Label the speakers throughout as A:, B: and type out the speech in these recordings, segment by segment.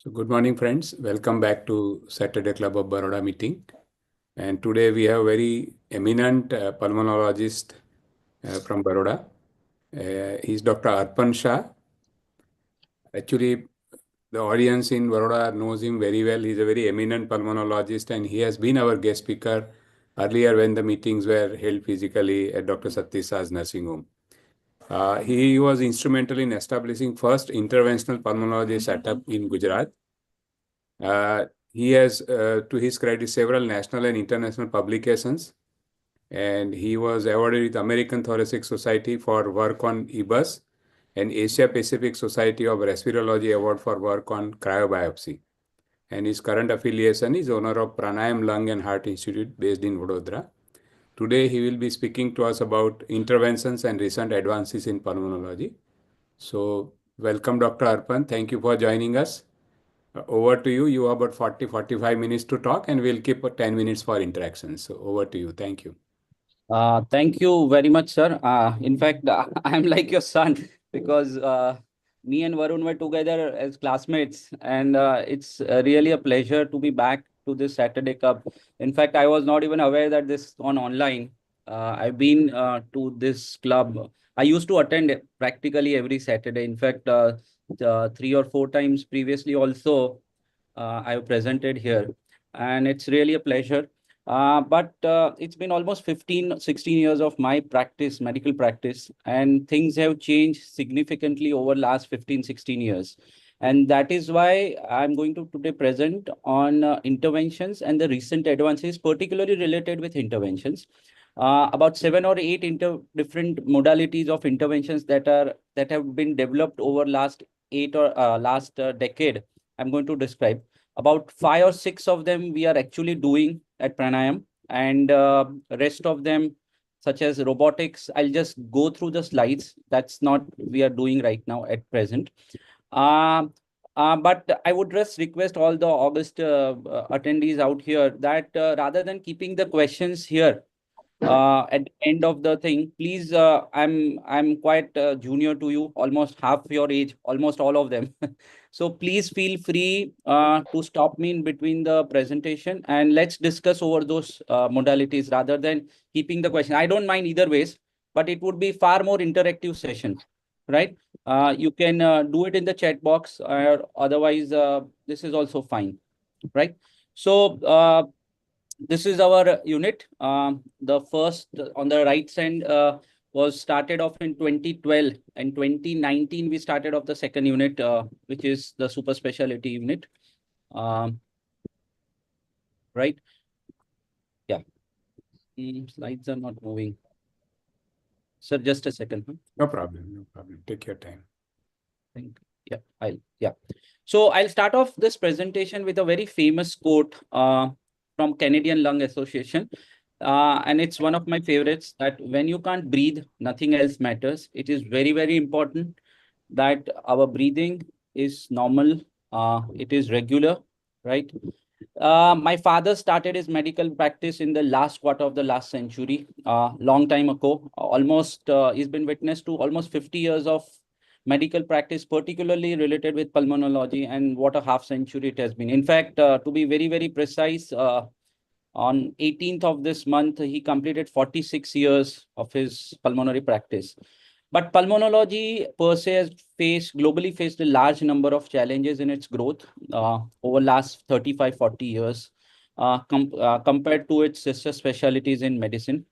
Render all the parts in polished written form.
A: So good morning, friends. Welcome back to Saturday Club of Baroda meeting. And today we have very eminent pulmonologist from Baroda. He's Dr. Arpan Shah. Actually, the audience in Baroda knows him very well. He's a very eminent pulmonologist and he has been our guest speaker earlier when the meetings were held physically at Dr. Satish Shah's nursing home. He was instrumental in establishing first interventional pulmonology setup in Gujarat. He has, to his credit, several national and international publications, and he was awarded with American Thoracic Society for work on EBUS and Asia Pacific Society of Respirology Award for work on cryobiopsy. And his current affiliation is owner of Pranayam Lung and Heart Institute based in Vadodara. Today, he will be speaking to us about interventions and recent advances in pulmonology. So, welcome, Dr. Arpan. Thank you for joining us. Over to you. You have about 45 minutes to talk, and we'll keep 10 minutes for interactions. So, over to you. Thank you.
B: Thank you very much, sir. In fact, I'm like your son because me and Varun were together as classmates, and it's really a pleasure to be back to this Saturday Cup. In fact, I was not even aware that this is on online. I've been to this club. I used to attend it practically every Saturday. In fact, 3 or 4 times previously also, I've presented here, and it's really a pleasure. But it's been almost 15, 16 years of my practice, medical practice, and things have changed significantly over last 15, 16 years. And that is why I'm going to today present on interventions and the recent advances, particularly related with interventions. About 7 or 8 different modalities of interventions that have been developed over last decade. I'm going to describe. About 5 or 6 of them we are actually doing at Pranayam, and rest of them, such as robotics, I'll just go through the slides. That's not we are doing right now at present. But I would just request all the August attendees out here that rather than keeping the questions here at the end of the thing, please, I'm quite junior to you, almost half your age, almost all of them. So please feel free to stop me in between the presentation and let's discuss over those modalities rather than keeping the question. I don't mind either ways, but it would be far more interactive session, right? You can do it in the chat box, or otherwise this is also fine, right? So this is our unit. The first on the right side was started off in 2012, and 2019 we started off the second unit, which is the super specialty unit. Right? Yeah. Slides are not moving. Sir, just a second.
A: No problem. No problem. Take your time.
B: Yeah. So I'll start off this presentation with a very famous quote from Canadian Lung Association. And it's one of my favorites, that when you can't breathe, nothing else matters. It is very, very important that our breathing is normal. It is regular, right? My father started his medical practice in the last quarter of the last century, long time ago. Almost, he's been witness to almost 50 years of medical practice, particularly related with pulmonology, and what a half century it has been. In fact, to be very, very precise, on 18th of this month, he completed 46 years of his pulmonary practice. But pulmonology per se has globally faced a large number of challenges in its growth over last 35, 40 years compared to its sister specialties in medicine.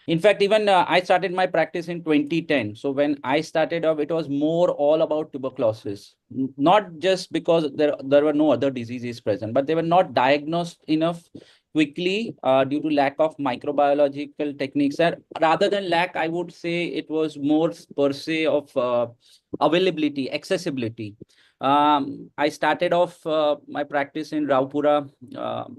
B: In fact, even I started my practice in 2010. So when I started off, it was more all about tuberculosis, not just because there were no other diseases present, but they were not diagnosed enough quickly due to lack of microbiological techniques. Rather than lack, I would say it was more per se of availability, accessibility. I started off my practice in Raupura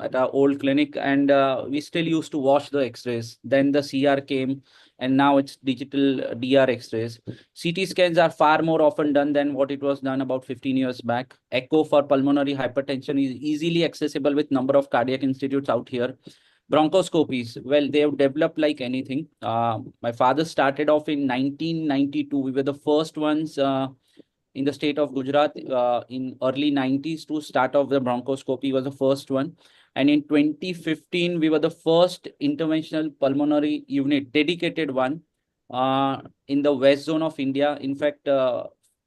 B: at our old clinic, and we still used to wash the X-rays. Then the CR came, and now it's digital DR X-rays. CT scans are far more often done than what it was done about 15 years back. Echo for pulmonary hypertension is easily accessible with number of cardiac institutes out here. Bronchoscopies, well, they have developed like anything. My father started off in 1992. We were the first ones in the state of Gujarat in early 90s to start off the bronchoscopy, was the first one. And in 2015, we were the first interventional pulmonary unit, dedicated one, in the west zone of India. In fact,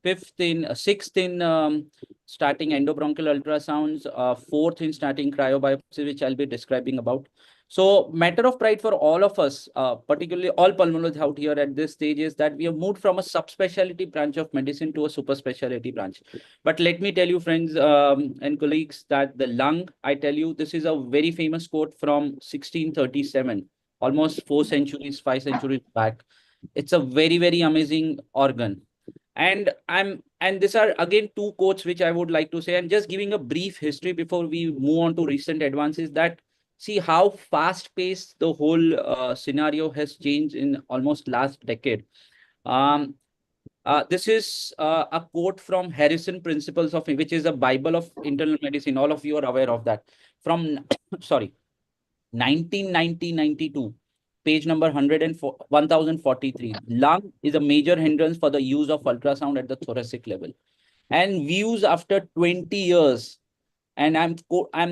B: sixth in starting endobronchial ultrasounds, fourth in starting cryobiopsy, which I'll be describing about. So matter of pride for all of us, particularly all pulmonologists out here at this stage, is that we have moved from a subspecialty branch of medicine to a super specialty branch. But let me tell you, friends and colleagues, that the lung, I tell you, this is a very famous quote from 1637, almost 4 centuries, 5 centuries back. It's a very, very amazing organ. And these are again two quotes which I would like to say, and just giving a brief history before we move on to recent advances, that see how fast paced the whole scenario has changed in almost last decade. This is a quote from Harrison Principles of, which is a Bible of internal medicine. All of you are aware of that. From, sorry, 1990-92, page number 1043. Lung is a major hindrance for the use of ultrasound at the thoracic level. And views after 20 years, and I'm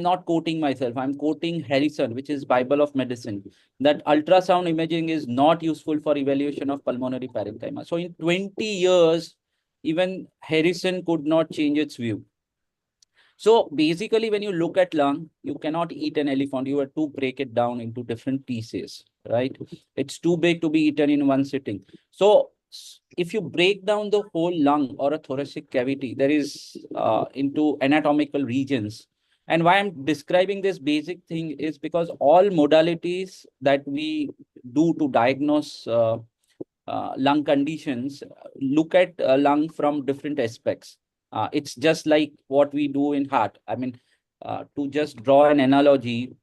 B: not quoting myself, I'm quoting Harrison, which is Bible of Medicine, that ultrasound imaging is not useful for evaluation of pulmonary parenchyma. So in 20 years, even Harrison could not change its view. So basically, when you look at lung, you cannot eat an elephant. You have to break it down into different pieces, right? It's too big to be eaten in one sitting. So if you break down the whole lung or a thoracic cavity, there is into anatomical regions. And why I'm describing this basic thing is because all modalities that we do to diagnose lung conditions look at lung from different aspects. It's just like what we do in heart. I mean, to just draw an analogy,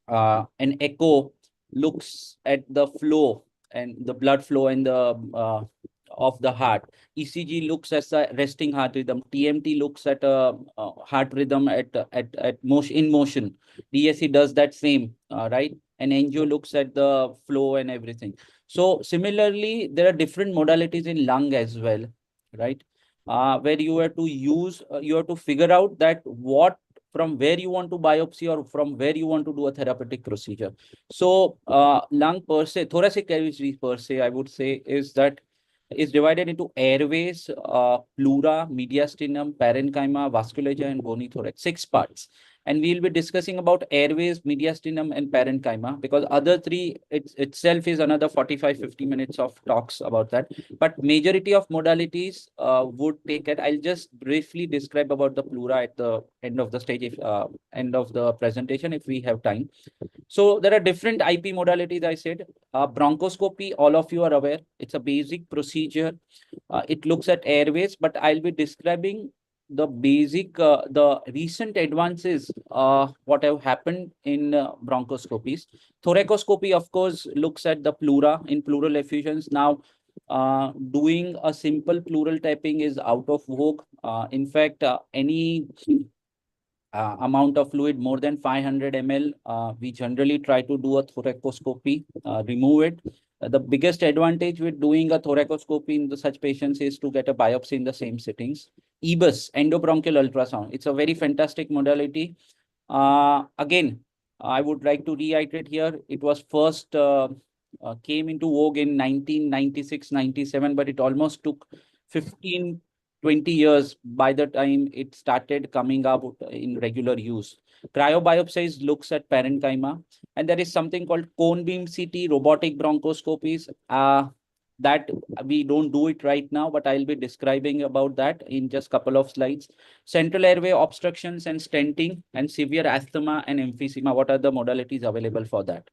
B: an echo looks at the flow and the blood flow and the of the heart. ECG looks at the resting heart rhythm. TMT looks at a heart rhythm at motion, in motion. DSC does that same, right? And angio looks at the flow and everything. So similarly, there are different modalities in lung as well, right? Where you have to use, you have to figure out that what, from where you want to biopsy or from where you want to do a therapeutic procedure. So lung per se, thoracic cavity per se, I would say, is divided into airways, pleura, mediastinum, parenchyma, vasculature, and bony thorax, 6 parts. And we'll be discussing about airways, mediastinum, and parenchyma, because other three itself is another 45-50 minutes of talks about that. But majority of modalities would take it. I'll just briefly describe about the pleura at the end of the stage, if end of the presentation, if we have time. So there are different IP modalities, I said. Bronchoscopy, all of you are aware. It's a basic procedure. It looks at airways, but I'll be describing the basic, the recent advances, what have happened in bronchoscopies. Thoracoscopy, of course, looks at the pleura in pleural effusions. Now, doing a simple pleural tapping is out of vogue. In fact, any amount of fluid more than 500 ml, we generally try to do a thoracoscopy, remove it. The biggest advantage with doing a thoracoscopy in such patients is to get a biopsy in the same sittings. EBUS, endobronchial ultrasound. It's a very fantastic modality. Again, I would like to reiterate here, it was first came into vogue in 1996-97, but it almost took 15-20 years by the time it started coming up in regular use. Cryobiopsies looks at parenchyma, and there is something called cone beam CT, robotic bronchoscopies. That we don't do it right now, but I'll be describing about that in just a couple of slides. Central airway obstructions and stenting, and severe asthma and emphysema. What are the modalities available for that?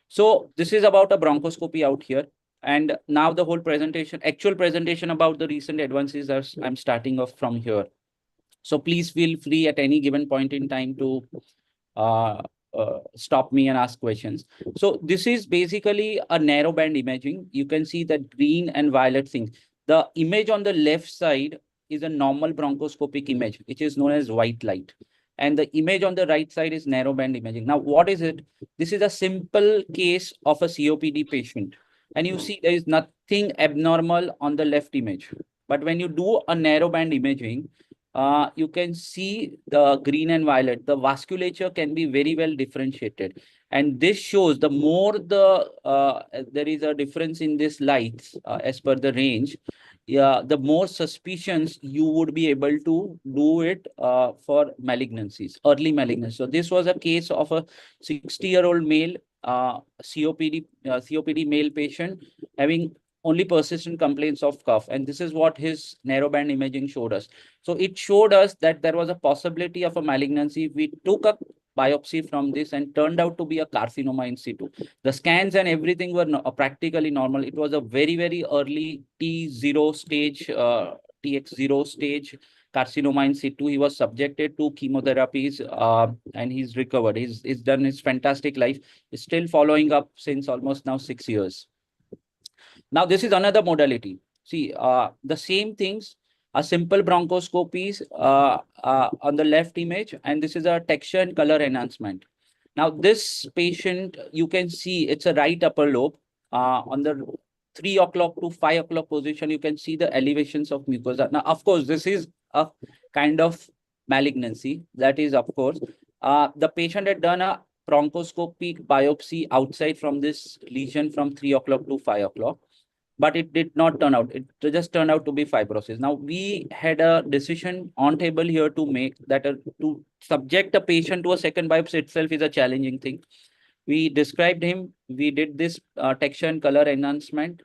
B: So this is about a bronchoscopy out here. And now the whole presentation, actual presentation about the recent advances, I'm starting off from here. So please feel free at any given point in time to stop me and ask questions. So this is basically a narrowband imaging. You can see the green and violet things. The image on the left side is a normal bronchoscopic image, which is known as white light. And the image on the right side is narrowband imaging. Now, what is it? This is a simple case of a COPD patient. And you see there is nothing abnormal on the left image. But when you do a narrowband imaging, you can see the green and violet. The vasculature can be very well differentiated. And this shows the more there is a difference in this lights as per the range, yeah, the more suspicions you would be able to do it for malignancies, early malignancies. So this was a case of a 60-year-old male COPD male patient having only persistent complaints of cough. And this is what his narrowband imaging showed us. So it showed us that there was a possibility of a malignancy. We took a biopsy from this and turned out to be a carcinoma in situ. The scans and everything were practically normal. It was a very, very early T0 stage, TX0 stage carcinoma in situ. He was subjected to chemotherapies and he's recovered. He's done his fantastic life. He's still following up since almost now 6 years. Now, this is another modality. See, the same things, a simple bronchoscopy on the left image, and this is a texture and color enhancement. Now, this patient, you can see it's a right upper lobe. On the 3 o'clock to 5 o'clock position, you can see the elevations of mucosa. Now, of course, this is a kind of malignancy. That is, of course, the patient had done a bronchoscopic biopsy outside from this lesion from 3 o'clock to 5 o'clock. But it did not turn out. It just turned out to be fibrosis. Now, we had a decision on table here to make that to subject a patient to a second biopsy itself is a challenging thing. We described him. We did this texture and color enhancement.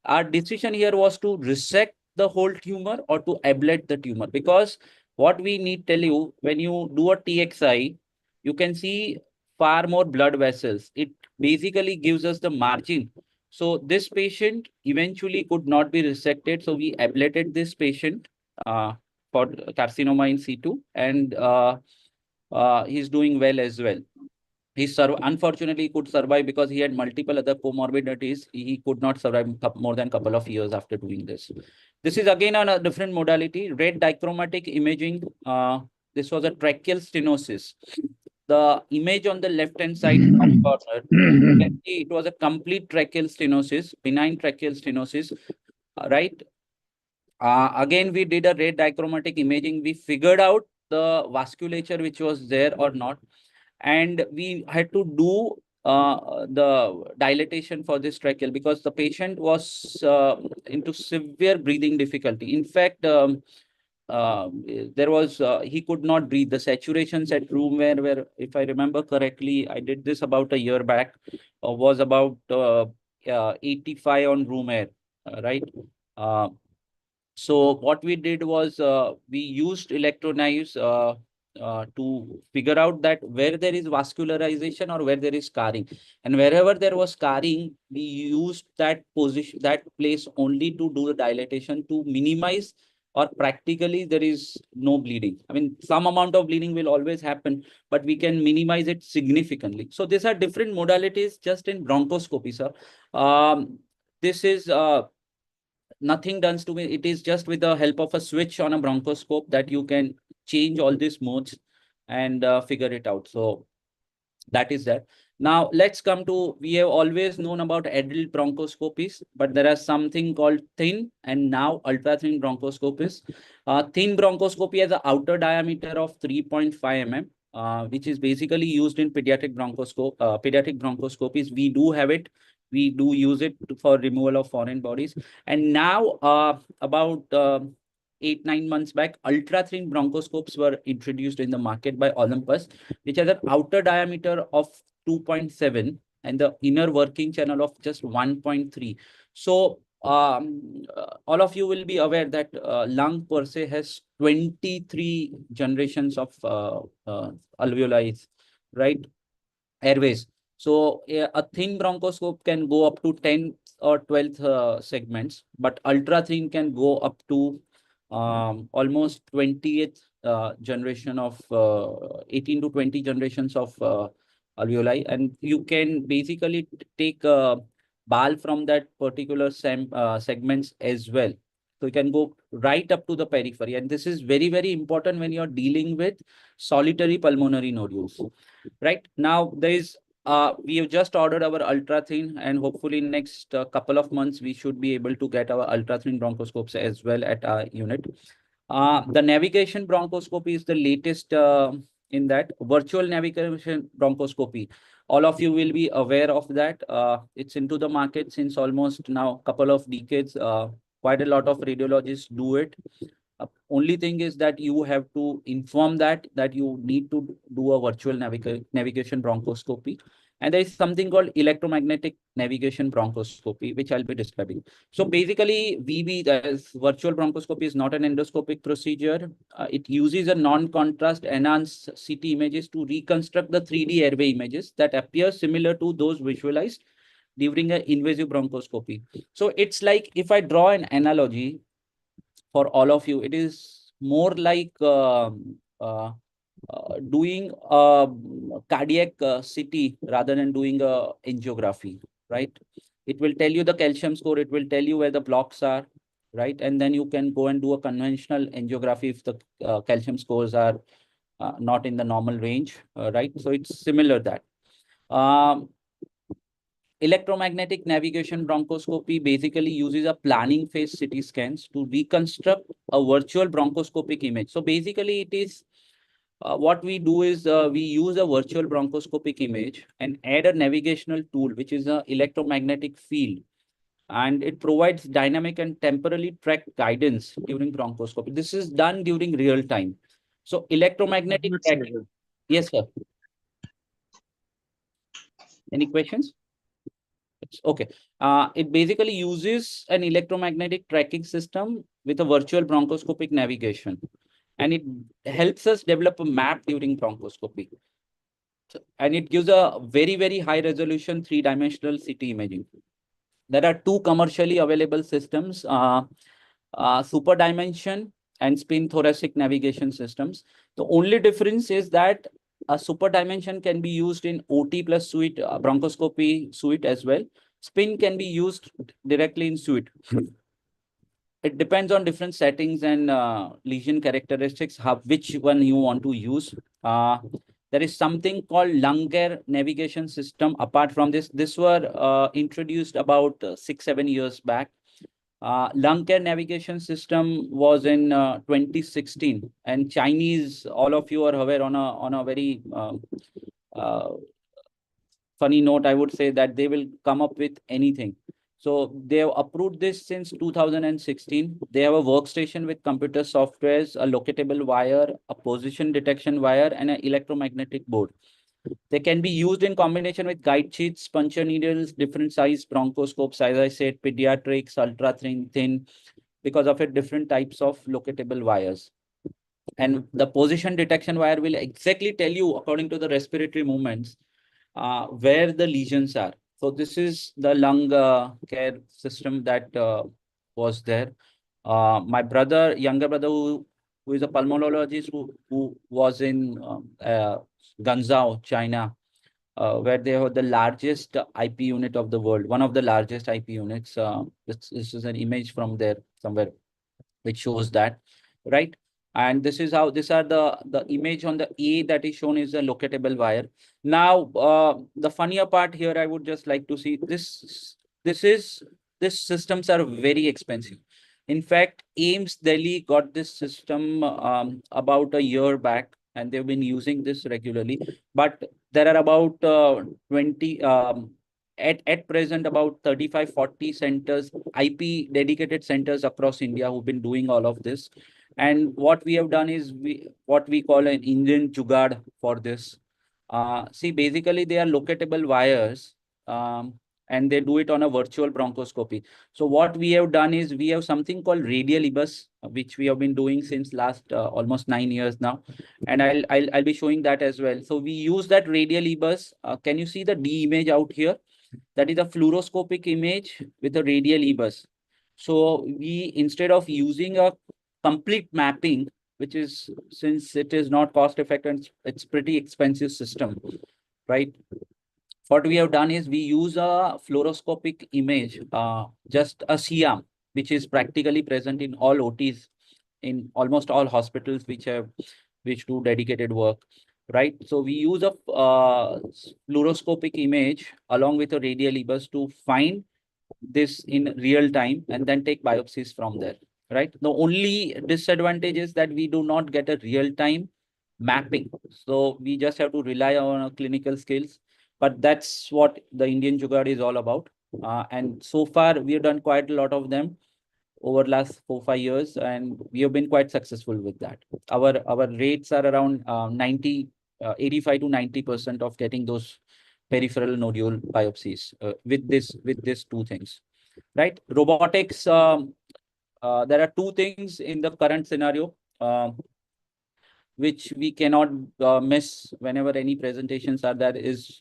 B: Our decision here was to resect the whole tumor or to ablate the tumor. Because what we need to tell you, when you do a TXI, you can see far more blood vessels. It basically gives us the margin. So this patient eventually could not be resected. So we ablated this patient for carcinoma in situ, and he's doing well as well. He unfortunately could survive because he had multiple other comorbidities. He could not survive more than a couple of years after doing this. This is again on a different modality, red dichromatic imaging. This was a tracheal stenosis. The image on the left-hand side corner, you can see it was a complete tracheal stenosis, benign tracheal stenosis, right? Again, we did a red dichromatic imaging. We figured out the vasculature which was there or not. And we had to do the dilatation for this tracheal because the patient was into severe breathing difficulty. In fact, there was he could not breathe. The saturations at room air were, if I remember correctly, I did this about a year back, was about 85 on room air, right? So what we did was we used electroknives to figure out that where there is vascularization or where there is scarring, and wherever there was scarring, we used that position, that place only to do the dilatation to minimize, or practically there is no bleeding. I mean, some amount of bleeding will always happen, but we can minimize it significantly. So these are different modalities just in bronchoscopy, sir. This is nothing done to me. It is just with the help of a switch on a bronchoscope that you can change all these modes and figure it out. So that is that. Now let's come to, we have always known about adult bronchoscopies, but there are something called thin and now ultra thin bronchoscopies. Thin bronchoscopy has an outer diameter of 3.5 mm, which is basically used in pediatric bronchoscopies. We do have it. We do use it for removal of foreign bodies. And now about 8-9 months back, ultra thin bronchoscopes were introduced in the market by Olympus, which has an outer diameter of 2.7 and the inner working channel of just 1.3. So all of you will be aware that lung per se has 23 generations of alveoli, right? Airways. So a thin bronchoscope can go up to 10 or 12 segments, but ultra thin can go up to almost 20th generation of 18 to 20 generations of alveoli, and you can basically take a BAL from that particular segments as well. So you can go right up to the periphery, and this is very, very important when you're dealing with solitary pulmonary nodules. Right now, there is We have just ordered our ultra thin, and hopefully next couple of months we should be able to get our ultra thin bronchoscopes as well at our unit. The navigation bronchoscopy is the latest in that virtual navigation bronchoscopy. All of you will be aware of that. It's into the market since almost now a couple of decades. Quite a lot of radiologists do it. Only thing is that you have to inform that you need to do a virtual navigation bronchoscopy. And there is something called electromagnetic navigation bronchoscopy, which I'll be describing. So basically, VB, that is virtual bronchoscopy, is not an endoscopic procedure. It uses a non-contrast enhanced CT images to reconstruct the 3D airway images that appear similar to those visualized during an invasive bronchoscopy. So it's like, if I draw an analogy for all of you, it is more like doing a cardiac CT rather than doing a angiography, right? It will tell you the calcium score, it will tell you where the blocks are, right? And then you can go and do a conventional angiography if the calcium scores are not in the normal range, right? So it's similar that. Electromagnetic navigation bronchoscopy basically uses a planning phase CT scans to reconstruct a virtual bronchoscopic image. So basically, it is what we do is we use a virtual bronchoscopic image and add a navigational tool, which is an electromagnetic field. And it provides dynamic and temporally track guidance during bronchoscopy. This is done during real time. So electromagnetic tracking. Yes, sir. Any questions? Okay. It basically uses an electromagnetic tracking system with a virtual bronchoscopic navigation, and it helps us develop a map during bronchoscopy. And it gives a very, very high resolution 3-dimensional CT imaging. There are two commercially available systems, super dimension and spin thoracic navigation systems. The only difference is that a super dimension can be used in OT plus suite, bronchoscopy suite as well. Spin can be used directly in suite. It depends on different settings and lesion characteristics, which one you want to use. There is something called lung care navigation system. Apart from this, were introduced about 6-7 years back. Lung care navigation system was in 2016, and Chinese, all of you are aware, on a very funny note, I would say that they will come up with anything. So they have approved this since 2016. They have a workstation with computer softwares, a locatable wire, a position detection wire, and an electromagnetic board. They can be used in combination with guide sheets, puncture needles, different size bronchoscopes, as I said, pediatrics, ultra thin, because of it, different types of locatable wires. And the position detection wire will exactly tell you, according to the respiratory movements, where the lesions are. So this is the lung care system that was there. My brother, younger brother, who is a pulmonologist, who was in Guangzhou, China, where they have the largest IP unit of the world, one of the largest IP units. This is an image from there somewhere, which shows that, right? And this is how, these are the image on the A that is shown is a locatable wire. Now, the funnier part here, I would just like to see this. These systems are very expensive. In fact, AIIMS Delhi got this system about a year back, and they've been using this regularly. But there are about 20, at present, about 35-40 centers, IP dedicated centers across India who've been doing all of this. And what we have done is what we call an Indian jugaad for this. See, basically they are locatable wires, and they do it on a virtual bronchoscopy. So what we have done is we have something called radial EBUS, which we have been doing since last almost 9 years now. And I'll be showing that as well. So we use that radial EBUS. Can you see the D image out here? That is a fluoroscopic image with a radial EBUS. So we, instead of using a complete mapping, which is, since it is not cost effective, it's pretty expensive system, right? What we have done is we use a fluoroscopic image, just a CM, which is practically present in all OTs, in almost all hospitals which do dedicated work, right? So we use a fluoroscopic image along with a radial EBUS to find this in real time and then take biopsies from there, right? The only disadvantage is that we do not get a real time mapping. So we just have to rely on our clinical skills. But that's what the Indian Jugaad is all about. And so far, we have done quite a lot of them over last 4 5 years, and we have been quite successful with that. Our rates are around 85 to 90% of getting those peripheral nodule biopsies with this two things, right? Robotics. There are two things in the current scenario. Which we cannot miss whenever any presentations are there is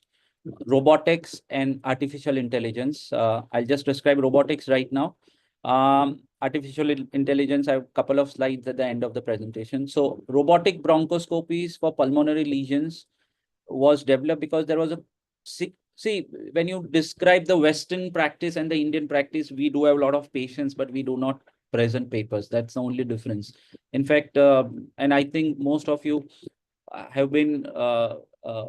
B: robotics and artificial intelligence. I'll just describe robotics right now. Artificial intelligence, I have a couple of slides at the end of the presentation. So robotic bronchoscopies for pulmonary lesions was developed because there was a see, when you describe the Western practice and the Indian practice, we do have a lot of patients, but we do not present papers. That's the only difference. In fact, and I think most of you have been uh, uh,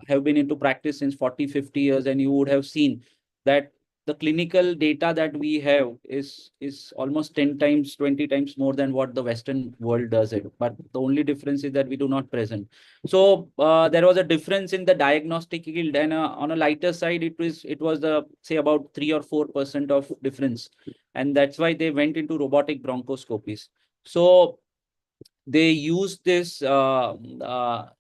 B: have been into practice since 40, 50 years, and you would have seen that the clinical data that we have is almost 10 times, 20 times more than what the Western world does it. But the only difference is that we do not present. So there was a difference in the diagnostic yield, and on a lighter side, it was the say about 3 or 4% of difference, and that's why they went into robotic bronchoscopies. So they use this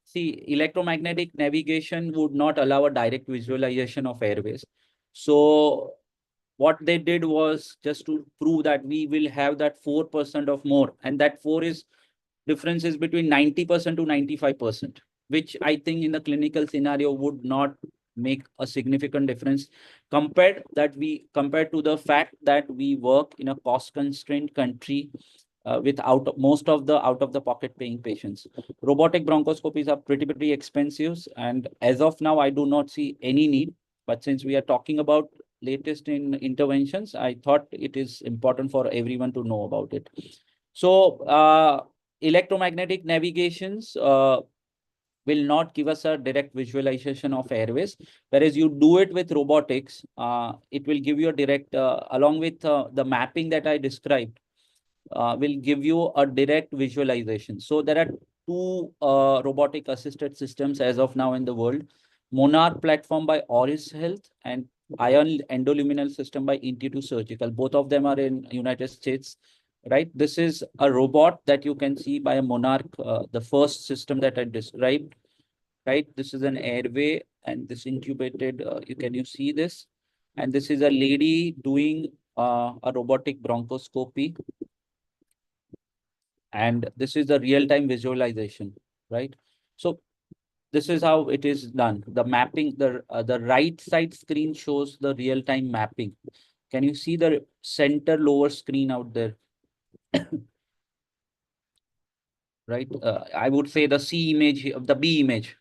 B: see, electromagnetic navigation would not allow a direct visualization of airways. So what they did was just to prove that we will have that 4% of more, and that 4 is differences between 90% to 95%, which I think in the clinical scenario would not make a significant difference compared to the fact that we work in a cost constrained country with most of the out of the pocket paying patients. Robotic bronchoscopies are pretty expensive, and as of now, I do not see any need. But since we are talking about latest in interventions, I thought it is important for everyone to know about it. So electromagnetic navigations will not give us a direct visualization of airways, whereas you do it with robotics, it will give you a direct, along with the mapping that I described, will give you a direct visualization. So there are two robotic assisted systems as of now in the world: Monarch platform by Auris Health and Ion Endoluminal system by Intuitive Surgical. Both of them are in United States, right? This is a robot that you can see by a Monarch, the first system that I described, right? This is an airway and this intubated, you see this? And this is a lady doing a robotic bronchoscopy, and this is the real-time visualization, right? So this is how it is done. The mapping, the right side screen shows the real-time mapping. Can you see the center lower screen out there? Right? I would say the C image, the B image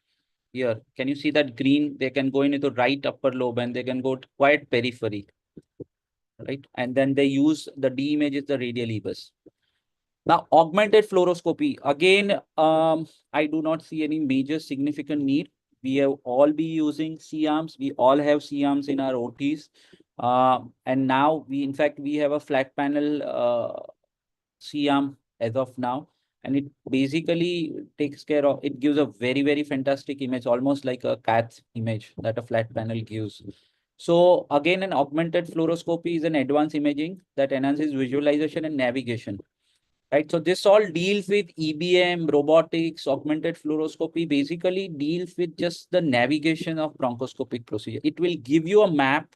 B: here. Can you see that green? They can go into the right upper lobe and they can go to quite periphery, right? And then they use the D image is the radial EBUS. Now, augmented fluoroscopy. Again, I do not see any major significant need. We have all be using C-arms. We all have C-arms in our OTs. And now in fact, we have a flat panel C-arm as of now. And it basically takes care of, it gives a very fantastic image, almost like a CAT image that a flat panel gives. So again, an augmented fluoroscopy is an advanced imaging that enhances visualization and navigation. Right. So this all deals with EBM, robotics, augmented fluoroscopy, basically deals with just the navigation of bronchoscopic procedure. It will give you a map.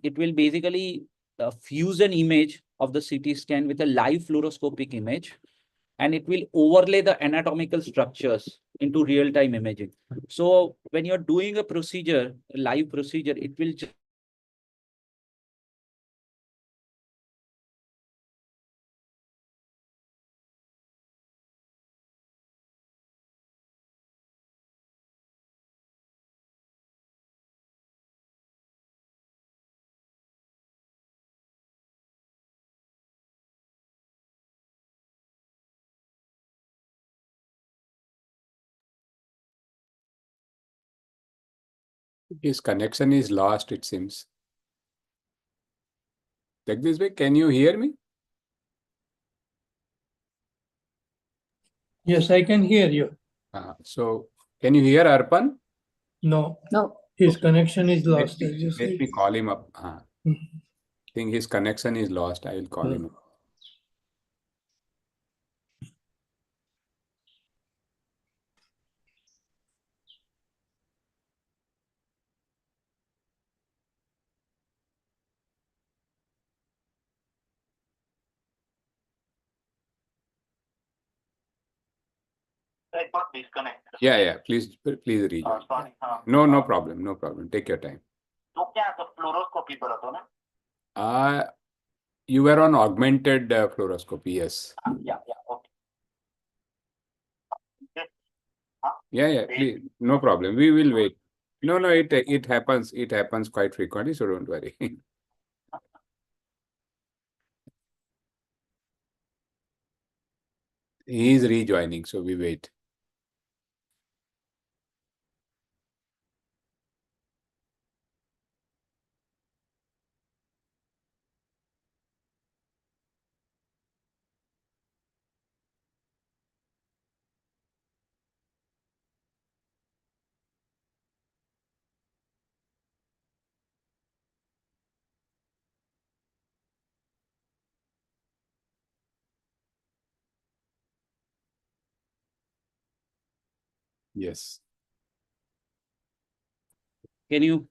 B: It will basically fuse an image of the CT scan with a live fluoroscopic image, and it will overlay the anatomical structures into real-time imaging. So when you're doing a procedure, a live procedure, it will just
A: His connection is lost, it seems. Like this way, can you hear me?
C: Yes, I can hear you.
A: So, can you hear Arpan?
C: No,
D: No.
C: his connection is
A: Let
C: lost, as you
A: me, let
C: said.
A: me call him up. I
C: Hmm.
A: think his connection is lost. I will call him up.
E: It got disconnected.
A: Yeah. Please rejoin.
E: Sorry.
A: No problem. No problem. Take your time.
E: तो क्या आता fluoroscopy पर आता ना?
A: You were on augmented fluoroscopy, yes.
E: Yeah, okay.
A: Yeah, please, no problem. We will wait. No, it happens. It happens quite frequently, so don't worry. He is rejoining, so we wait. Yes.
B: Can you?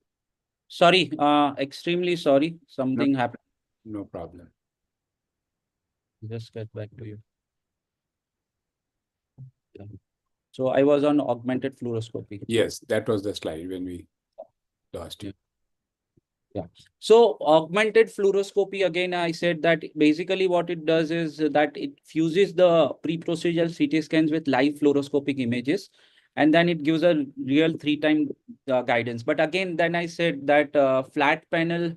B: Sorry, extremely sorry. Something happened.
A: No problem.
B: Just get back to you. Yeah. So I was on augmented fluoroscopy.
A: Yes, that was the slide when we lost you.
B: Yeah. So augmented fluoroscopy, again, I said that basically what it does is that it fuses the pre-procedural CT scans with live fluoroscopic images, and then it gives a real 3-time guidance. But again, then I said that flat panel,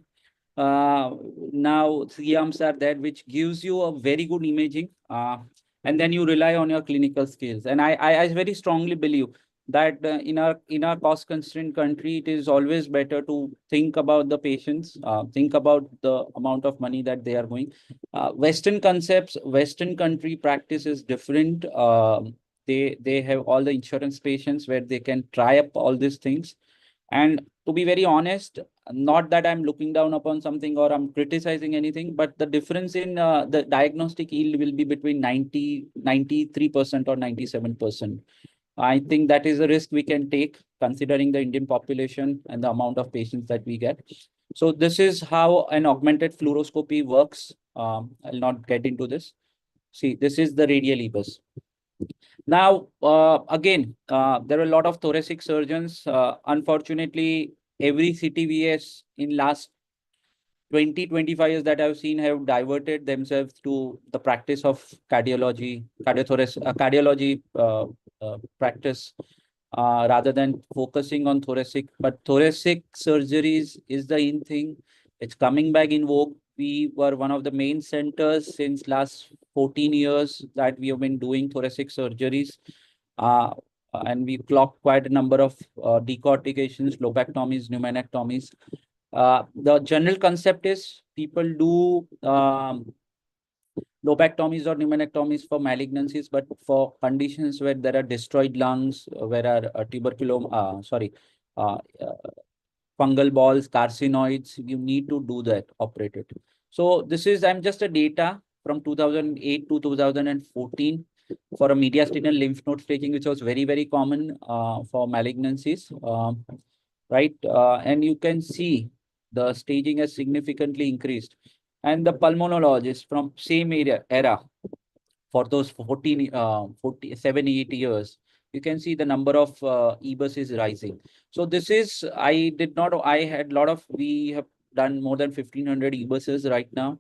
B: now 3 arms are there, which gives you a very good imaging, and then you rely on your clinical skills. And I very strongly believe that in our cost constrained country, it is always better to think about the patients, think about the amount of money that they are going. Western concepts, Western country practice is different. They have all the insurance patients where they can try up all these things. And to be very honest, not that I'm looking down upon something or I'm criticizing anything, but the difference in the diagnostic yield will be between 93% or 97%. I think that is a risk we can take considering the Indian population and the amount of patients that we get. So this is how an augmented fluoroscopy works. I'll not get into this. See, this is the radial EBUS. Now, again, there are a lot of thoracic surgeons. Unfortunately, every CTVS in last 20-25 years that I've seen have diverted themselves to the practice of cardiology, cardiology practice, rather than focusing on thoracic. But thoracic surgeries is the in thing. It's coming back in vogue. We were one of the main centers since last 14 years that we have been doing thoracic surgeries. And we clocked quite a number of decortications, lobectomies, pneumonectomies. The general concept is people do lobectomies or pneumonectomies for malignancies, but for conditions where there are destroyed lungs, where are fungal balls, carcinoids, you need to do that, operate it. So this is, I'm just a data from 2008 to 2014 for a mediastinal lymph node staging, which was very, very common for malignancies, right? And you can see the staging has significantly increased. And the pulmonologists from same era for those 47, 8 years, you can see the number of EBUS is rising. So this is, I had a lot of, we have done more than 1,500 EBUSs right now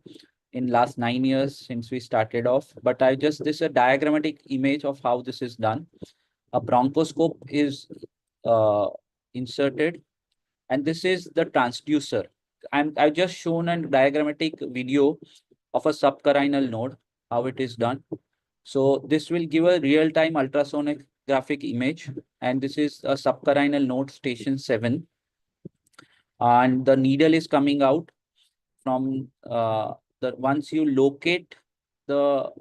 B: in last 9 years since we started off. But this is a diagrammatic image of how this is done. A bronchoscope is inserted, and this is the transducer. I've just shown a diagrammatic video of a subcarinal node, how it is done. So this will give a real-time ultrasonographic image, and this is a subcarinal node station 7. and the needle is coming out from once you locate the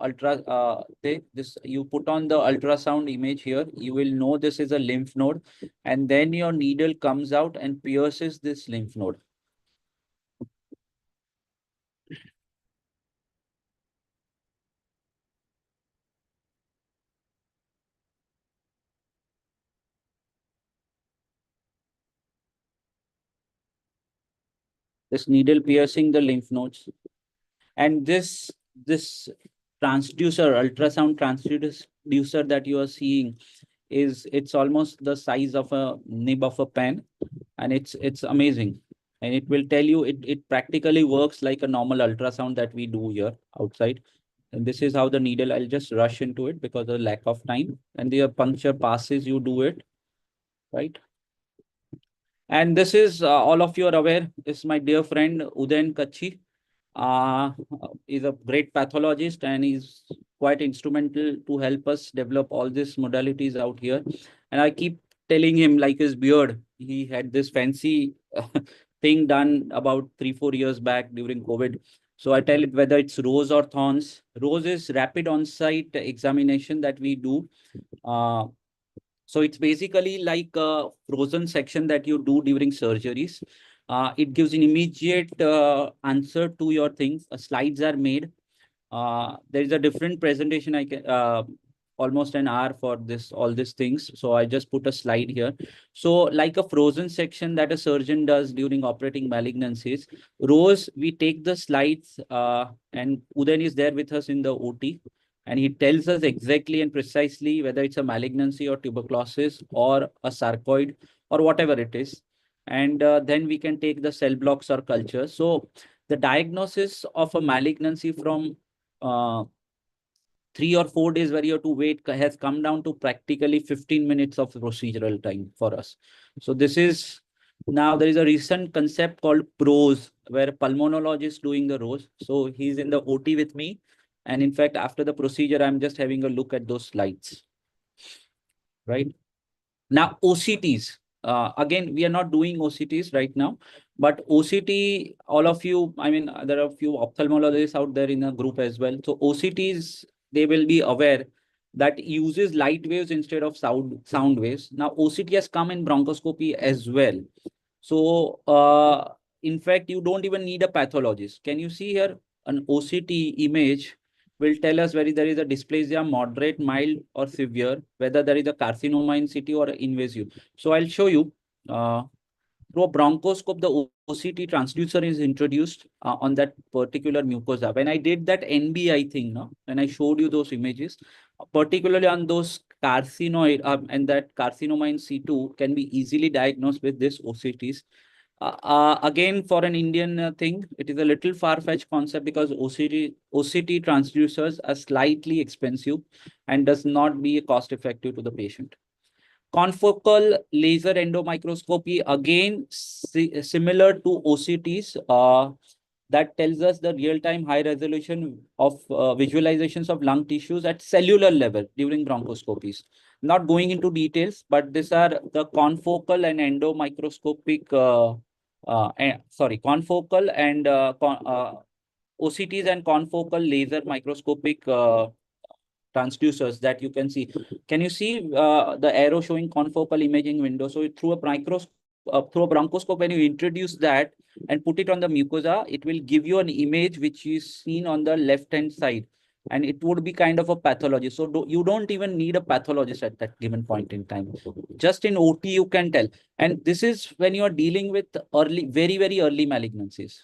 B: this you put on the ultrasound image here, you will know this is a lymph node, and then your needle comes out and pierces this lymph node. This needle piercing the lymph nodes, and this transducer, ultrasound transducer that you are seeing it's almost the size of a nib of a pen, and it's amazing. And it will tell you it practically works like a normal ultrasound that we do here outside. And this is how the needle, I'll just rush into it because of the lack of time. And the puncture passes, you do it, right? And this is, all of you are aware, this is my dear friend, Udayan Kachi. He's a great pathologist and he's quite instrumental to help us develop all these modalities out here. And I keep telling him, like his beard, he had this fancy thing done about 3-4 years back during COVID. So I tell it whether it's rose or thorns. Rose is rapid on-site examination that we do. So it's basically like a frozen section that you do during surgeries. It gives an immediate answer to your things. Slides are made. There is a different presentation. I can almost an hour for all these things. So I just put a slide here. So like a frozen section that a surgeon does during operating malignancies. Rose, we take the slides and Udayan is there with us in the OT. And he tells us exactly and precisely whether it's a malignancy or tuberculosis or a sarcoid or whatever it is. And then we can take the cell blocks or culture. So the diagnosis of a malignancy from 3 or 4 days where you have to wait has come down to practically 15 minutes of procedural time for us. So this is, now there is a recent concept called PROSE, where pulmonologist is doing the ROSE. So he's in the OT with me. And in fact, after the procedure, I'm just having a look at those slides. Right now, OCTs. Again, we are not doing OCTs right now, but OCT, all of you, I mean, there are a few ophthalmologists out there in a group as well. So OCTs, they will be aware that uses light waves instead of sound waves. Now, OCT has come in bronchoscopy as well. So, in fact, you don't even need a pathologist. Can you see here an OCT image will tell us whether there is a dysplasia, moderate, mild, or severe, whether there is a carcinoma in situ or invasive. So I'll show you. Through a bronchoscope, the OCT transducer is introduced on that particular mucosa. When I did that NBI thing, no, when I showed you those images, particularly on those carcinoid and that carcinoma in situ can be easily diagnosed with this OCTs. Again, for an Indian thing, it is a little far-fetched concept because OCT transducers are slightly expensive and does not be cost-effective to the patient. Confocal laser endomicroscopy, again, similar to OCTs, that tells us the real-time high resolution of visualizations of lung tissues at cellular level during bronchoscopies. Not going into details, but these are the confocal and endomicroscopic, confocal and OCTs and confocal laser microscopic transducers that you can see. Can you see the arrow showing confocal imaging window? So through a microscope, through a bronchoscope, when you introduce that and put it on the mucosa, it will give you an image which is seen on the left-hand side. And it would be kind of a pathology. So you don't even need a pathologist at that given point in time. Just in OT, you can tell. And this is when you are dealing with early, very, very early malignancies.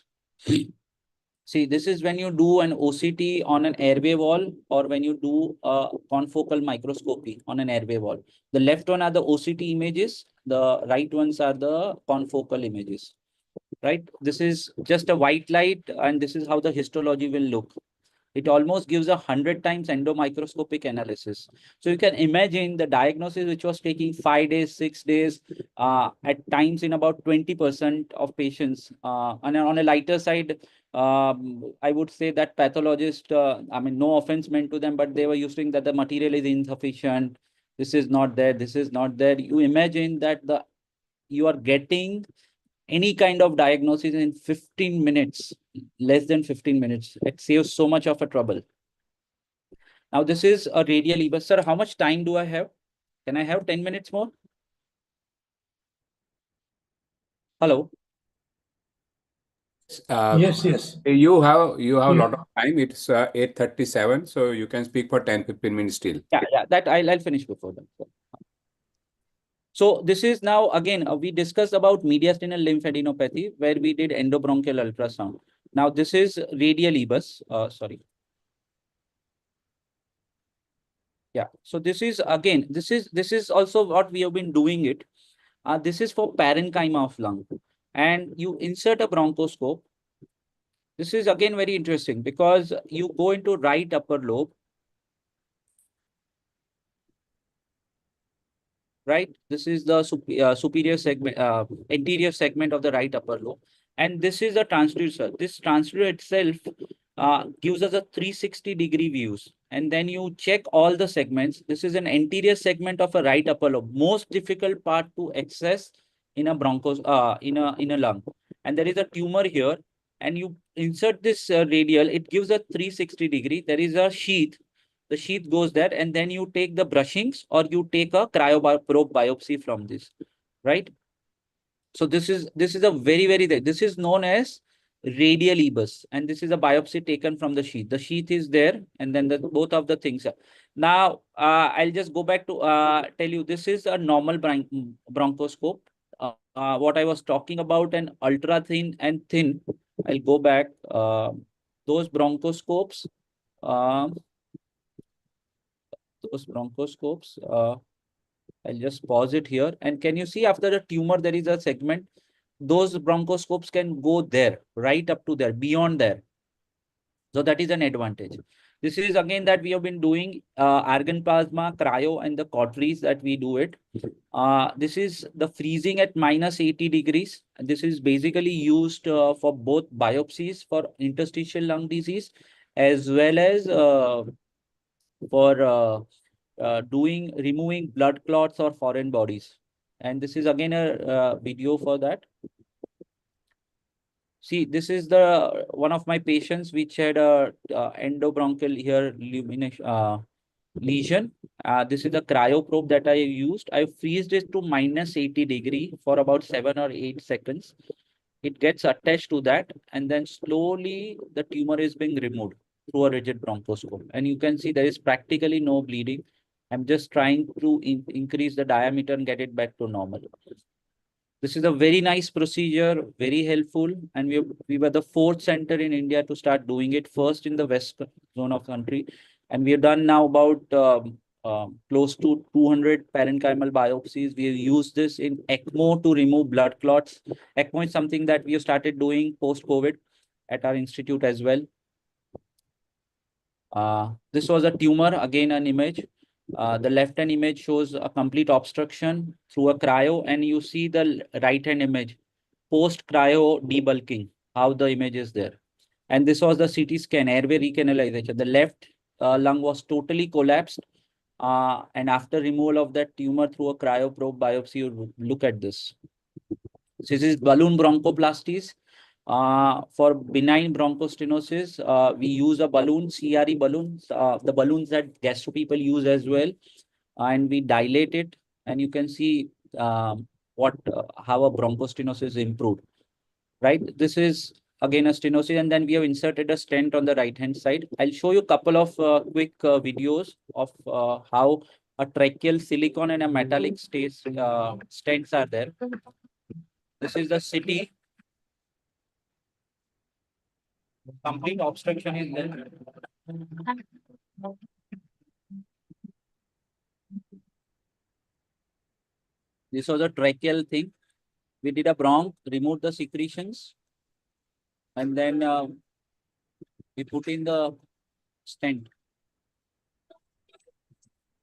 B: See, this is when you do an OCT on an airway wall or when you do a confocal microscopy on an airway wall. The left one are the OCT images. The right ones are the confocal images, right? This is just a white light and this is how the histology will look. It almost gives 100 times endomicroscopic analysis. So you can imagine the diagnosis, which was taking 5 days, 6 days, at times in about 20% of patients. And on a lighter side, I would say that pathologist, I mean, no offense meant to them, but they were using that the material is insufficient. This is not there. This is not there. You imagine that you are getting any kind of diagnosis in 15 minutes, less than 15 minutes. It saves so much of a trouble. Now, this is a radial EBUS. Sir, how much time do I have? Can I have 10 minutes more? Hello.
C: Yes, yes.
A: You have a
C: Yeah.
A: lot of time. It's 8:37, so you can speak for 10-15 minutes still.
B: Yeah, that I'll finish before that. So this is now again, we discussed about mediastinal lymphadenopathy where we did endobronchial ultrasound. Now this is radial EBUS. Sorry. Yeah. So this is again, this is also what we have been doing it. This is for parenchyma of lung, and you insert a bronchoscope. This is again very interesting because you go into right upper lobe. Right, this is the superior segment, anterior segment of the right upper lobe, and this is a transducer. This transducer itself gives us a 360-degree views, and then you check all the segments. This is an anterior segment of a right upper lobe, most difficult part to access in a in a lung, and there is a tumor here, and you insert this radial. It gives a 360-degree. There is a sheath. The sheath goes there, and then you take the brushings or you take a cryoprobe biopsy from this, right? So this is a very this is known as radial EBUS, and this is a biopsy taken from the sheath. The sheath is there, and then both of the things are. Now I'll just go back to tell you this is a normal bronchoscope. What I was talking about, an ultra thin and thin. I'll go back. Those bronchoscopes. Those bronchoscopes. I'll just pause it here. And can you see after the tumor, there is a segment? Those bronchoscopes can go there, right up to there, beyond there. So that is an advantage. This is again that we have been doing argon plasma, cryo, and the cauteries that we do it. This is the freezing at -80 degrees. This is basically used for both biopsies for interstitial lung disease as well as for removing blood clots or foreign bodies. And this is again a video for that. See, this is the one of my patients which had a endobronchial here lesion. This is the cryoprobe that I used. I freezed it to -80 degree for about 7 or 8 seconds. It gets attached to that, and then slowly the tumor is being removed through a rigid bronchoscope. And you can see there is practically no bleeding. I'm just trying to increase the diameter and get it back to normal. This is a very nice procedure, very helpful. And we were the 4th center in India to start doing it, first in the west zone of country. And we have done now about close to 200 parenchymal biopsies. We have used this in ECMO to remove blood clots. ECMO is something that we have started doing post-COVID at our institute as well. This was a tumor, again an image. The left-hand image shows a complete obstruction through a cryo, and you see the right-hand image, post-cryo debulking, how the image is there. And this was the CT scan, airway recanalization. The left lung was totally collapsed. And after removal of that tumor through a cryoprobe biopsy, you look at this. This is balloon bronchoplasties. For benign bronchostenosis, we use a balloon, CRE balloons, the balloons that gastro people use as well. And we dilate it, and you can see how a bronchostenosis improved. Right? This is again a stenosis, and then we have inserted a stent on the right-hand side. I'll show you a couple of quick videos of how a tracheal silicone and a metallic stents are there. This is the CT. Complete obstruction is there. This was a tracheal thing. We did a bronch, removed the secretions, and then we put in the stent.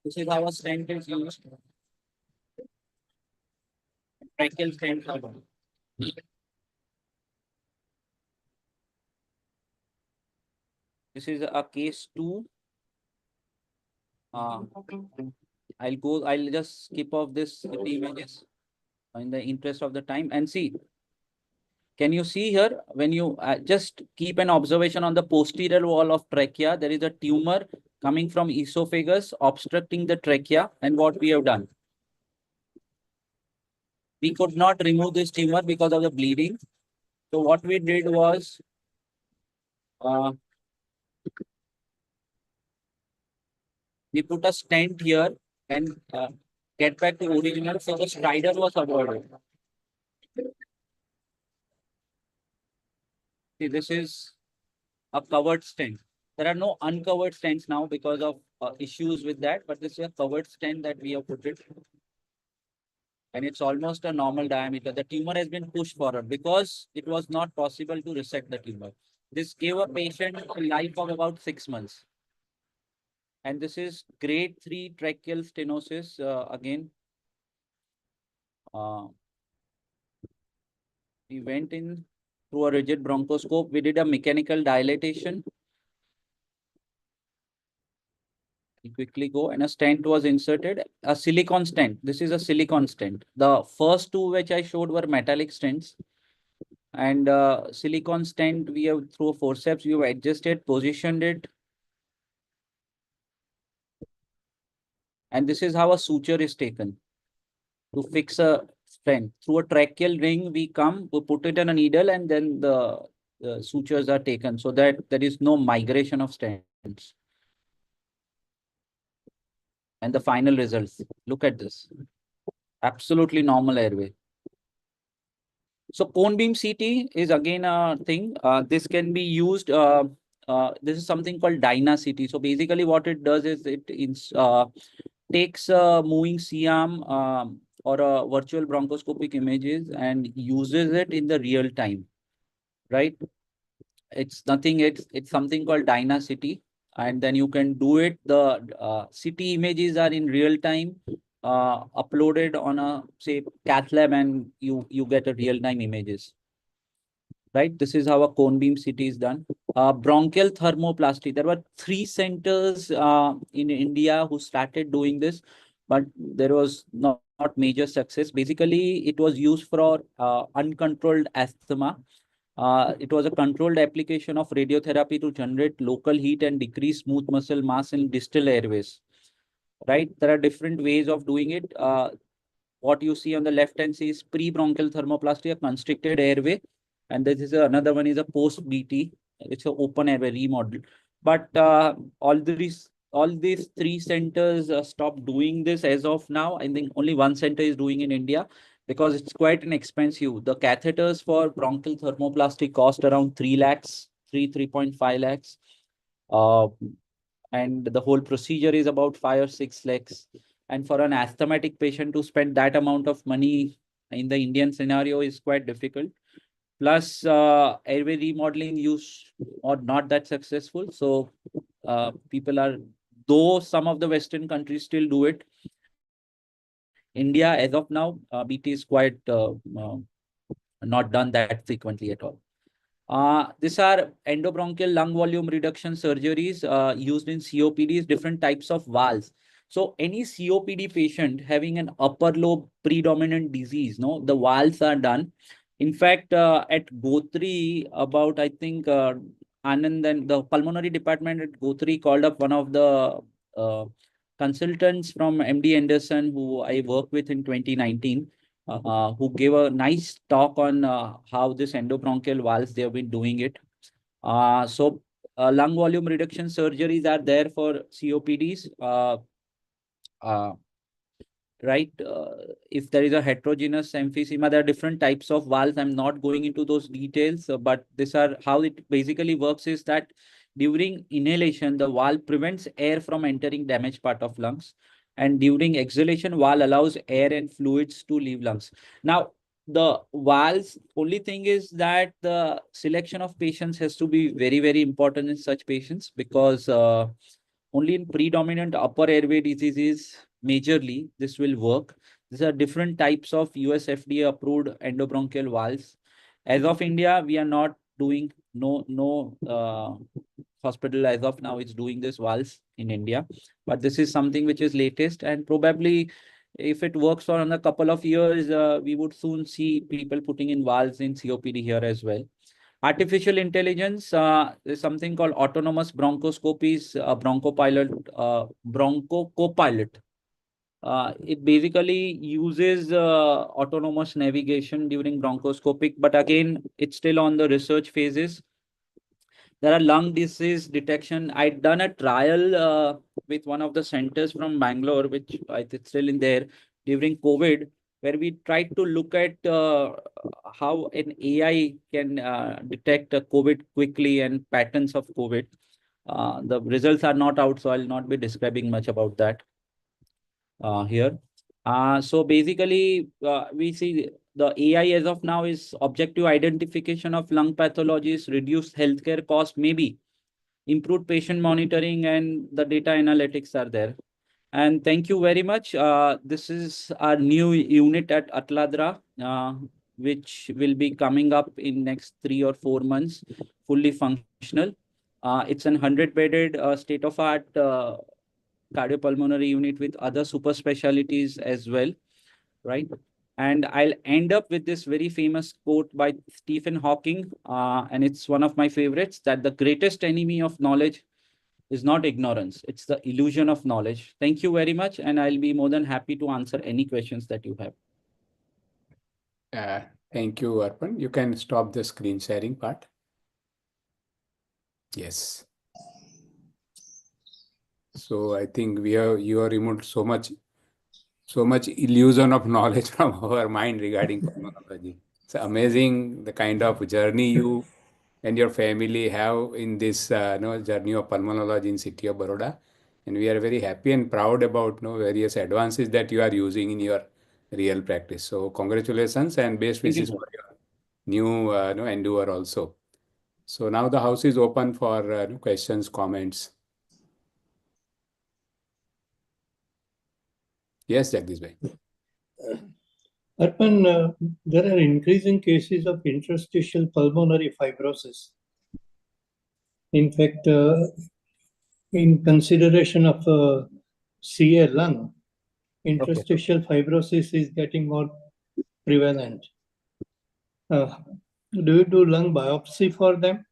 B: This is how a stent is used. Tracheal stent. This is a case 2. I'll just skip off this images in the interest of the time, and see Can you see here, when you just keep an observation on the posterior wall of trachea, there is a tumor coming from esophagus, obstructing the trachea. And what we have done? We could not remove this tumor because of the bleeding. So what we did was, we put a stent here and get back to original. So the stridor was avoided. See, this is a covered stent. There are no uncovered stents now because of issues with that, but this is a covered stent that we have put it. And it's almost a normal diameter. The tumor has been pushed forward because it was not possible to resect the tumor. This gave a patient a life of about 6 months. And this is grade 3 tracheal stenosis again. We went in through a rigid bronchoscope. We did a mechanical dilatation. We quickly go, and a stent was inserted, a silicone stent. This is a silicone stent. The first two which I showed were metallic stents. And silicone stent, we have through a forceps, we have adjusted, positioned it. And this is how a suture is taken to fix a stent. Through a tracheal ring, we put it in a needle, and then the sutures are taken so that there is no migration of stents. And the final results, look at this. Absolutely normal airway. So cone beam CT is again a thing. This can be used. This is something called Dyna CT. So basically what it does is it takes a moving C-arm or a virtual bronchoscopic images and uses it in the real time, right? It's nothing, it's something called Dyna CT. And then you can do it. The CT images are in real time, uploaded on a, say, cath lab, and you get a real-time images. Right? This is how a cone beam CT is done. Bronchial thermoplasty. There were 3 centers in India who started doing this, but there was not major success. Basically, it was used for uncontrolled asthma. It was a controlled application of radiotherapy to generate local heat and decrease smooth muscle mass in distal airways. Right? There are different ways of doing it. What you see on the left hand side is pre-bronchial thermoplasty, a constricted airway. And this is another one is a post-BT. It's an open airway remodel. But all these 3 centers stopped doing this as of now. I think only 1 center is doing in India because it's quite an expensive. The catheters for bronchial thermoplasty cost around 3 lakhs, 3.5 lakhs. And the whole procedure is about 5 or 6 lakhs. And for an asthmatic patient to spend that amount of money in the Indian scenario is quite difficult. Plus, airway remodeling use or not that successful. So people are, though some of the Western countries still do it, India as of now, BT is quite not done that frequently at all. These are endobronchial lung volume reduction surgeries used in COPDs, different types of valves. So any COPD patient having an upper lobe predominant disease, no, the valves are done. In fact, at Gotri, about, I think, Anand and the pulmonary department at Gotri called up one of the consultants from MD Anderson, who I worked with in 2019. Who gave a nice talk on how this endobronchial valves, they have been doing it. So lung volume reduction surgeries are there for COPDs. Right? If there is a heterogeneous emphysema, there are different types of valves. I'm not going into those details, but these are how it basically works is that during inhalation, the valve prevents air from entering damaged part of lungs. And during exhalation, valve allows air and fluids to leave lungs. Now, the valves, only thing is that the selection of patients has to be very, very important in such patients because only in predominant upper airway diseases, majorly, this will work. These are different types of US FDA approved endobronchial valves. As of India, we are not doing, no hospital as of now is doing this valves in India. But this is something which is latest, and probably if it works for another couple of years, we would soon see people putting in valves in COPD here as well. Artificial intelligence, there's something called autonomous bronchoscopies, broncho copilot. It basically uses autonomous navigation during bronchoscopic, but again, it's still on the research phases. There are lung disease detection. I'd done a trial with one of the centers from Bangalore, which it's still in there during COVID, where we tried to look at how an AI can detect COVID quickly and patterns of COVID. The results are not out, so I'll not be describing much about that here. So basically, we see the AI as of now is objective identification of lung pathologies, reduced healthcare cost, maybe improved patient monitoring, and the data analytics are there. And thank you very much. This is our new unit at Atladra, which will be coming up in next 3 or 4 months, fully functional. It's an 100-bedded state-of-art cardiopulmonary unit with other super specialties as well, right? And I'll end up with this very famous quote by Stephen Hawking, and it's one of my favorites, that the greatest enemy of knowledge is not ignorance, it's the illusion of knowledge. Thank you very much, and I'll be more than happy to answer any questions that you have.
A: Thank you, Arpan. You can stop the screen sharing part. Yes. So I think you are removed so much illusion of knowledge from our mind regarding pulmonology. It's amazing the kind of journey you and your family have in this journey of pulmonology in city of Baroda. And we are very happy and proud about various advances that you are using in your real practice. So congratulations and best wishes for your new endeavor also. So now the house is open for questions, comments. Yes, Jagdish bhai.
C: Arpan, there are increasing cases of interstitial pulmonary fibrosis. In fact, in consideration of CA lung, interstitial fibrosis is getting more prevalent. Do you do lung biopsy for them?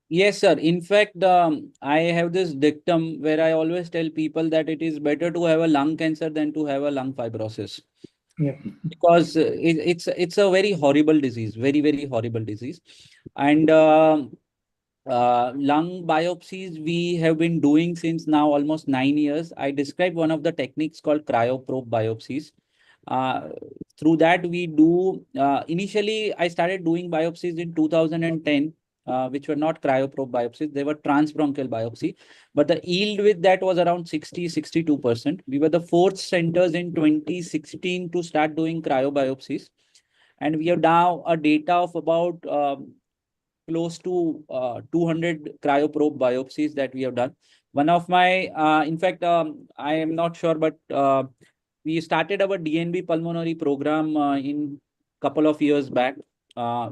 B: Yes, sir. In fact, I have this dictum where I always tell people that it is better to have a lung cancer than to have a lung fibrosis.
C: Yeah.
B: Because it's a very horrible disease, very, very horrible disease. And lung biopsies we have been doing since now almost 9 years. I described one of the techniques called cryoprobe biopsies. Through that we do, initially I started doing biopsies in 2010, which were not cryoprobe biopsies, they were transbronchial biopsy, but the yield with that was around 60-62%. We were the 4th centers in 2016 to start doing cryobiopsies, and we have now a data of about close to 200 cryoprobe biopsies that we have done. One of my, in fact, I am not sure, but we started our DNB pulmonary program in couple of years back.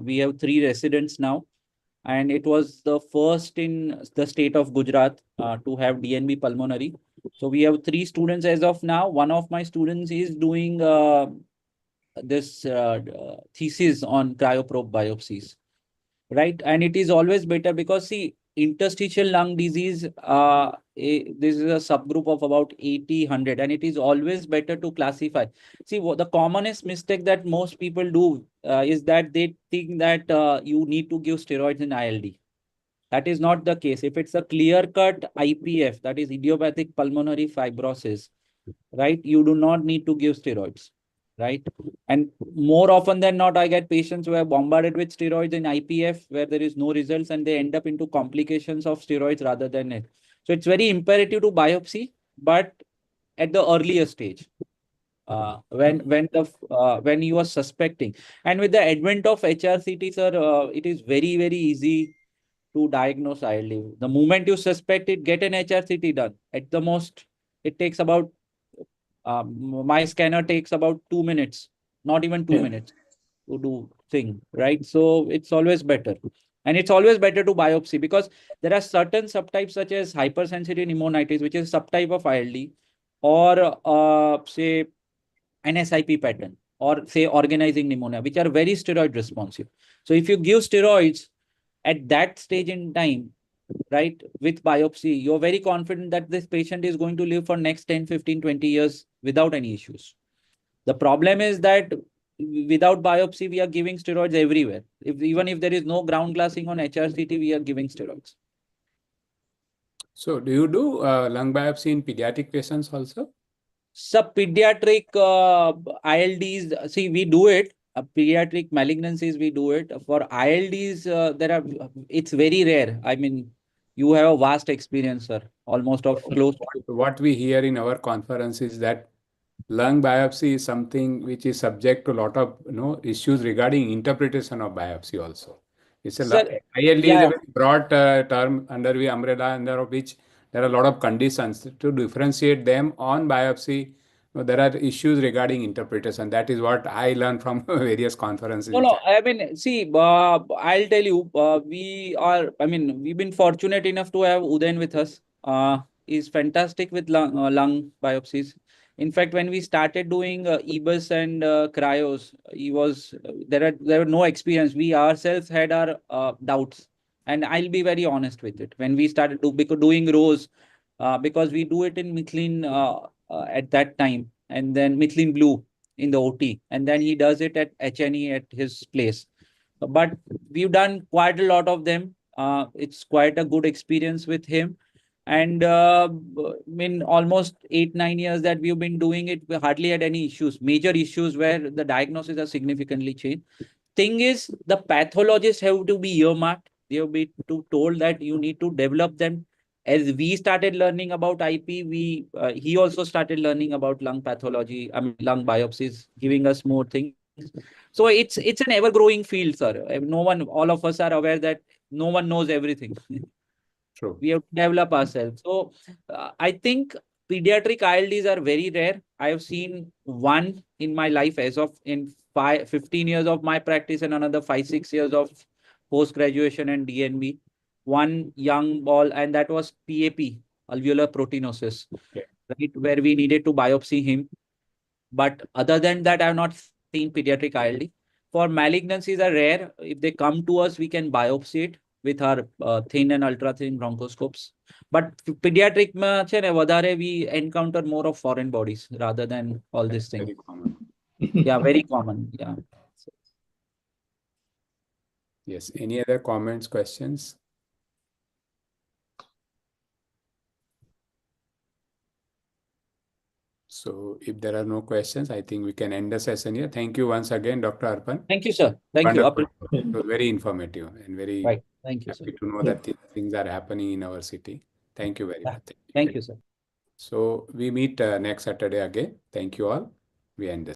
B: We have 3 residents now, and it was the first in the state of Gujarat to have DNB pulmonary. So we have 3 students as of now. One of my students is doing this thesis on cryoprobe biopsies, right? And it is always better because, see, interstitial lung disease, this is a subgroup of about 80-100, and it is always better to classify. See, what the commonest mistake that most people do is that they think that you need to give steroids in ILD. That is not the case. If it's a clear-cut IPF, that is idiopathic pulmonary fibrosis, right, you do not need to give steroids, right? And more often than not, I get patients who are bombarded with steroids in IPF where there is no results, and they end up into complications of steroids rather than it. So it's very imperative to biopsy, but at the earlier stage, when you are suspecting. And with the advent of HRCT, sir, it is very, very easy to diagnose ILD. The moment you suspect it, get an HRCT done. At the most, it takes about, my scanner takes about 2 minutes, not even 2 minutes to do thing, right? So it's always better. And it's always better to biopsy because there are certain subtypes such as hypersensitive pneumonitis, which is subtype of ILD, or say NSIP pattern or say organizing pneumonia, which are very steroid responsive. So if you give steroids at that stage in time, right, with biopsy, you're very confident that this patient is going to live for next 10, 15, 20 years without any issues. The problem is that without biopsy, we are giving steroids everywhere. Even if there is no ground glassing on HRCT, we are giving steroids.
A: So do you do lung biopsy in pediatric patients also?
B: Sub pediatric ILDs, see, we do it. Pediatric malignancies, we do it. For ILDs, it's very rare. I mean, you have a vast experience, sir, almost of close.
A: What we hear in our conference is that lung biopsy is something which is subject to a lot of issues regarding interpretation of biopsy also. It's a
B: Sir,
A: ILD is
B: yeah.
A: a very broad term under the umbrella under which there are a lot of conditions. To differentiate them on biopsy, there are issues regarding interpretation. That is what I learned from various conferences.
B: No, I mean, see, I'll tell you, we've been fortunate enough to have Udain with us. He's fantastic with lung biopsies. In fact, when we started doing EBUS and cryos, there were no experience. We ourselves had our doubts, and I'll be very honest with it. When we started doing rows, because we do it in Methylene at that time, and then Methylene Blue in the OT, and then he does it at HNE at his place. But we've done quite a lot of them. It's quite a good experience with him. And in almost 8-9 years that we've been doing it, we hardly had any issues, major issues where the diagnosis has significantly changed. Thing is, the pathologists have to be earmarked. They have been told that you need to develop them. As we started learning about IP, he also started learning about lung pathology, lung biopsies, giving us more things. So it's an ever-growing field, sir. All of us are aware that no one knows everything.
A: True.
B: We have to develop ourselves. So I think pediatric ILDs are very rare. I have seen one in my life as of 15 years of my practice and another 5-6 years of post-graduation and DNB. One young ball, and that was PAP, alveolar proteinosis, right, where we needed to biopsy him. But other than that, I have not seen pediatric ILD. For malignancies are rare. If they come to us, we can biopsy it with our thin and ultra thin bronchoscopes. But pediatric we encounter more of foreign bodies rather than all these things.
A: Very common.
B: Yeah, very common. Yeah.
A: Yes. Any other comments, questions? So if there are no questions, I think we can end the session here. Thank you once again, Dr. Arpan.
B: Thank you, sir. Thank
A: Wonderful.
B: you.
A: It was very informative and very
B: right. Thank you,
A: happy
B: sir.
A: to know that things are happening in our city. Thank you very much.
B: Thank you, sir.
A: So we meet next Saturday again. Thank you all. We end this.